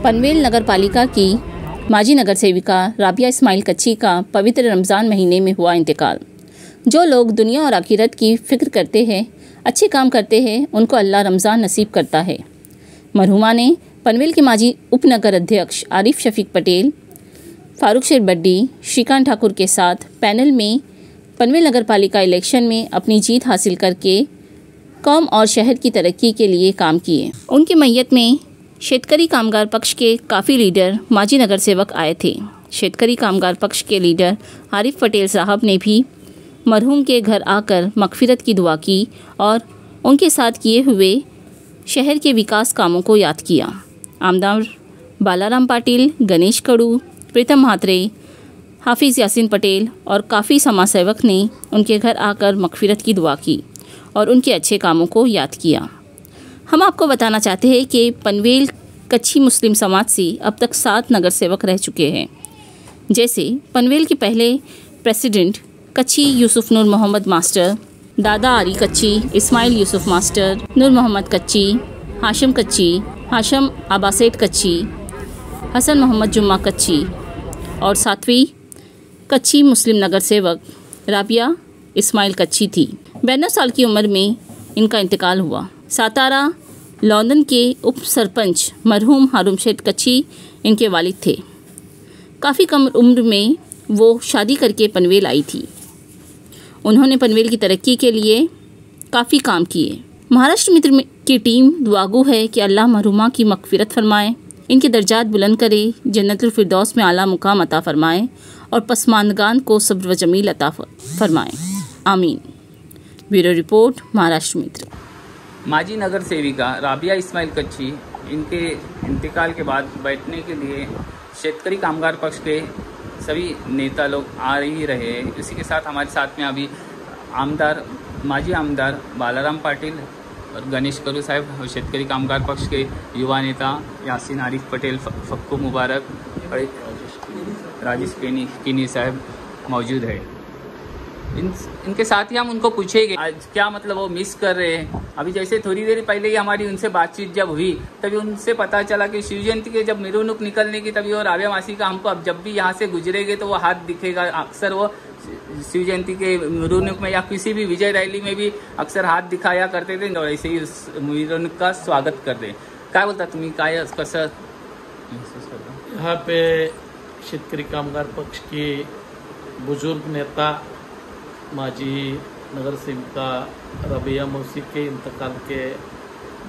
पनवेल नगर पालिका की माजी नगर सेविका राबिया इस्माइल कच्ची का पवित्र रमज़ान महीने में हुआ इंतकाल। जो लोग दुनिया और आखिरत की फ़िक्र करते हैं, अच्छे काम करते हैं, उनको अल्लाह रमज़ान नसीब करता है। मरहुमा ने पनवेल के माजी उपनगर अध्यक्ष आरिफ शफीक पटेल, फारूक शेर बड्डी, श्रीकांत ठाकुर के साथ पैनल में पनवेल नगर पालिका इलेक्शन में अपनी जीत हासिल करके कौम और शहर की तरक्की के लिए काम किए। उनकी मैयत में शेतकरी कामगार पक्ष के काफ़ी लीडर माजी नगर सेवक आए थे। शेतकरी कामगार पक्ष के लीडर आरिफ पटेल साहब ने भी मरहूम के घर आकर मगफिरत की दुआ की और उनके साथ किए हुए शहर के विकास कामों को याद किया। आमदार बालाराम पाटिल, गणेश कड़ू, प्रीतम म्हात्रे, हाफिज़ यासीन पटेल और काफ़ी समाज सेवक ने उनके घर आकर मगफिरत की दुआ की और उनके अच्छे कामों को याद किया। हम आपको बताना चाहते हैं कि पनवेल कच्ची मुस्लिम समाज से अब तक 7 नगर सेवक रह चुके हैं। जैसे पनवेल के पहले प्रेसिडेंट कच्ची यूसुफ नूर मोहम्मद मास्टर, दादा आरी कच्ची, इस्माइल यूसुफ मास्टर, नूर मोहम्मद कच्ची, हाशिम कच्ची, हाशम आबासेट कच्ची, हसन मोहम्मद जुम्मा कच्ची और 7वीं कच्ची मुस्लिम नगर सेवक राबिया इस्माइल कच्ची थी। 92 साल की उम्र में इनका इंतकाल हुआ। सातारा लॉन्डन के उप सरपंच मरहूम हारून शेर कच्ची इनके वालिद थे। काफ़ी कम उम्र में वो शादी करके पनवेल आई थी। उन्होंने पनवेल की तरक्की के लिए काफ़ी काम किए। महाराष्ट्र मित्र की टीम दुआगो है कि अल्लाह मरहुमा की मगफिरत फरमाए, इनके दर्जात बुलंद करे, जन्नतुल फिरदौस में आला मुकाम अता फरमाए और पसमानदगान को सब्र व जमील अता फरमाए। आमीन। ब्यूरो रिपोर्ट, महाराष्ट्र मित्र। माजी नगर सेविका राबिया इस्माइल कच्ची, इनके इंतकाल के बाद बैठने के लिए शेतकरी कामगार पक्ष के सभी नेता लोग आ ही रहे हैं। इसी के साथ हमारे साथ में अभी माजी आमदार बालाराम पाटिल और गणेश करू साहब और शेतकरी कामगार पक्ष के युवा नेता यासीन आरिफ पटेल, फक्कू मुबारक और राजेश किनी साहब मौजूद है। इनके साथ ही हम उनको पूछेंगे आज क्या मतलब वो मिस कर रहे हैं। अभी जैसे थोड़ी देर पहले ही हमारी उनसे बातचीत जब हुई तभी उनसे पता चला कि शिव जयंती के जब मिरुनुक निकलने की तभी वो राबिया मासी का हमको अब जब भी यहाँ से गुजरेंगे तो वो हाथ दिखेगा। अक्सर वो शिव जयंती के मिरुनुक में या किसी भी विजय रैली में भी अक्सर हाथ दिखाया करते थे और ऐसे ही उस मिरुनुक का स्वागत करते। काय बोलता तुम्ही, काय कसं यहाँ पे शेतकरी कामगार पक्ष की बुजुर्ग नेता माजी नगर सेविका रबिया मौसी के इंतकाल के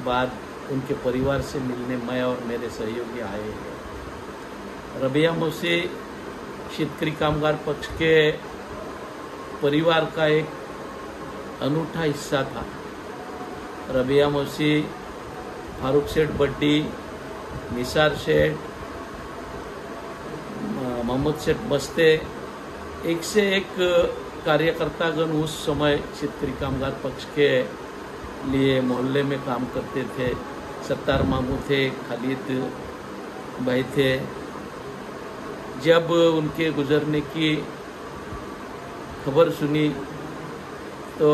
बाद उनके परिवार से मिलने मैं और मेरे सहयोगी आए हैं। रबिया मौसी शेतकरी कामगार पक्ष के परिवार का एक अनूठा हिस्सा था। रबिया मौसी, फारूक शेठ बड्डी, निसार शेठ, मोहम्मद शेठ बस्ते, एक से एक कार्यकर्तागण उस समय शेतकरी कामगार पक्ष के लिए मोहल्ले में काम करते थे। सत्तार मामू थे, खालिद भाई थे। जब उनके गुजरने की खबर सुनी तो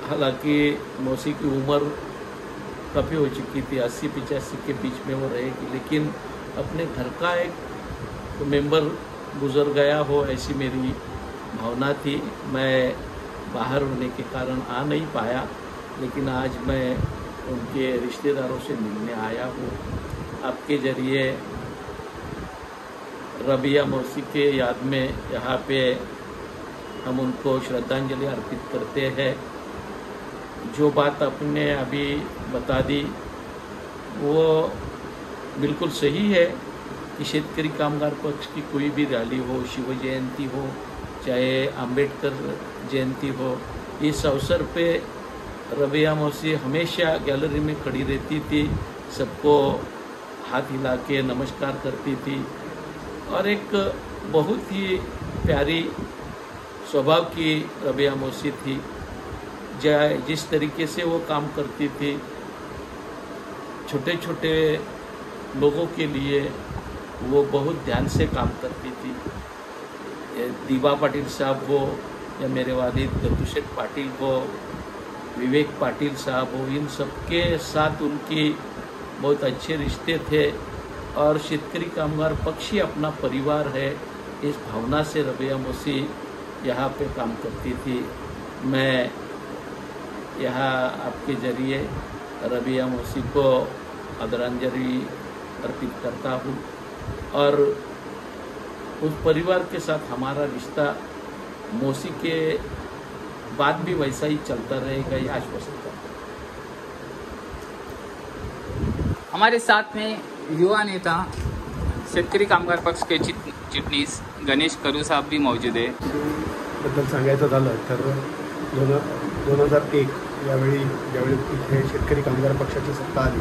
हालांकि मौसी की उम्र काफ़ी हो चुकी थी, 80-85 के बीच में वो रहेगी, लेकिन अपने घर का एक मेंबर गुजर गया हो ऐसी मेरी भावना थी। मैं बाहर होने के कारण आ नहीं पाया, लेकिन आज मैं उनके रिश्तेदारों से मिलने आया हूँ। आपके जरिए रबिया मौसी के याद में यहाँ पे हम उनको श्रद्धांजलि अर्पित करते हैं। जो बात आपने अभी बता दी वो बिल्कुल सही है कि शेतकरी कामगार पक्ष की कोई भी रैली हो, शिव जयंती हो, चाहे अंबेडकर जयंती हो, इस अवसर पे रबिया मौसी हमेशा गैलरी में खड़ी रहती थी, सबको हाथ हिला के नमस्कार करती थी और एक बहुत ही प्यारी स्वभाव की रबिया मौसी थी। जिस तरीके से वो काम करती थी, छोटे छोटे लोगों के लिए वो बहुत ध्यान से काम करती थी। दीवा पाटिल साहब हो या मेरे वालिद दत्तू पाटिल हो, विवेक पाटिल साहब हो, इन सबके साथ उनकी बहुत अच्छे रिश्ते थे। और शेतकरी कामगार पक्ष ही अपना परिवार है, इस भावना से रबिया मौसी यहाँ पे काम करती थी। मैं यहाँ आपके जरिए रबिया मौसी को आदरांजलि अर्पित करता हूँ और उस परिवार के साथ हमारा रिश्ता मौसी के बाद भी वैसा ही चलता रहेगा, ये आश्वस्त करता हूँ। हमारे साथ में युवा नेता शेतकरी कामगार पक्ष के चिटणीस गणेश करू साहब भी मौजूद आहे। बद्दल सांगायचं झालं तर 2001 यावेळी ज्यावेळी इथे शेतकरी कामगार पक्षाची सत्ता आली,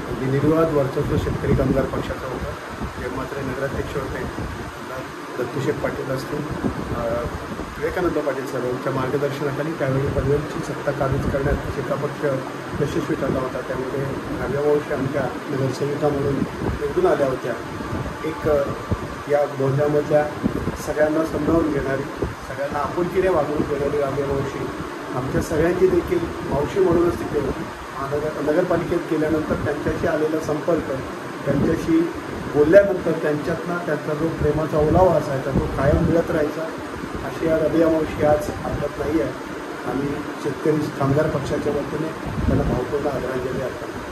अगदी निर्विवाद वर्चस्व शेतकरी कामगार पक्षाचं होतं। जे मात्र नगराध्यक्ष होते दत्तूशेठ पाटील असतील, विवेकानंद पाटील साहेबांच्या मार्गदर्शनाखाली त्यावेळी पनवेलची सत्ता काबीज करण्यात शेका पक्ष यशस्वी ठरला होता। त्यामध्ये राबिया मौसी आमच्या नगरसेविका म्हणून निवडून आल्या होत्या। एक या बोलण्यामधल्या सगळ्यांना समजावून घेणारी, सगळ्यांना आपुलकीने वागणूक देणारी राबिया मौसी आमच्या सगळ्यांची देखील मावशी म्हणूनच तिथे होती। नगरपालिकेत गेल्यानंतर त्यांच्याशी आलेला संपर्क, त्यांच्याशी बोलल्यानंतर त्यांच्यातला त्यांचा जो प्रेमाचा ओलावा असायचा तो कायम मिळत राहायचा। अशी या रबिया मौसी आज आपल्यात नाही आहे। आम्ही शेतकरी कामगार पक्षाच्या वतीने त्यांना भावपूर्ण आदरांजली अर्पण करतो।